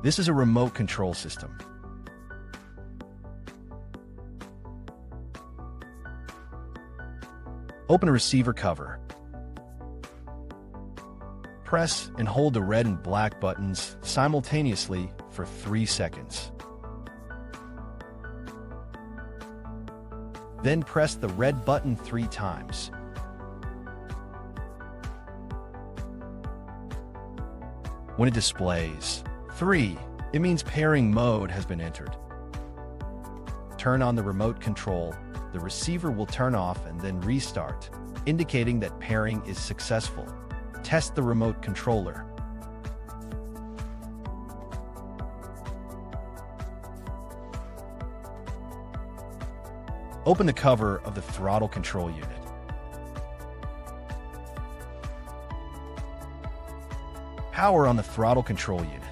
This is a remote control system. Open a receiver cover. Press and hold the red and black buttons simultaneously for 3 seconds. Then press the red button 3 times. When it displays 3, it means pairing mode has been entered. Turn on the remote control. The receiver will turn off and then restart, indicating that pairing is successful. Test the remote controller. Open the cover of the throttle control unit. Power on the throttle control unit.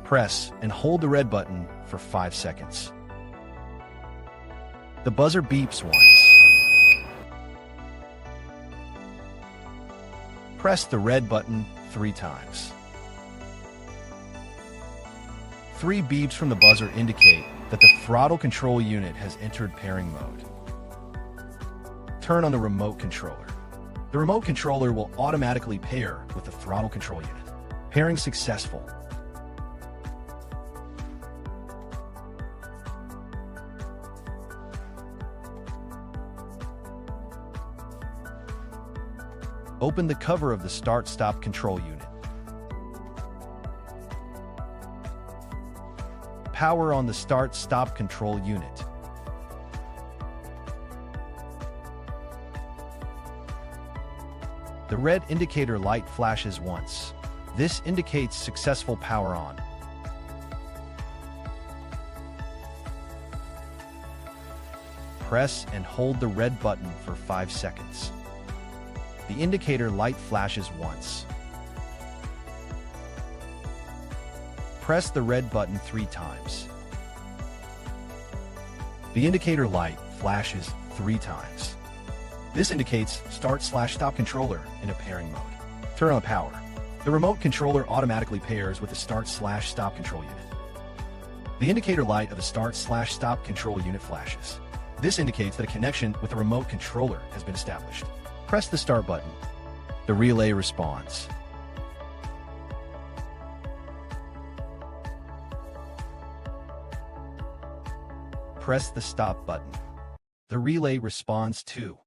Press and hold the red button for 5 seconds. The buzzer beeps once. Press the red button 3 times. 3 beeps from the buzzer indicate that the throttle control unit has entered pairing mode. Turn on the remote controller. The remote controller will automatically pair with the throttle control unit. Pairing successful. Open the cover of the start-stop control unit. Power on the start-stop control unit. The red indicator light flashes once. This indicates successful power on. Press and hold the red button for 5 seconds. The indicator light flashes once. Press the red button 3 times. The indicator light flashes 3 times. This indicates start/stop controller in a pairing mode. Turn on power. The remote controller automatically pairs with the start/stop control unit. The indicator light of the start/stop control unit flashes. This indicates that a connection with the remote controller has been established. Press the start button. The relay responds. Press the stop button. The relay responds too.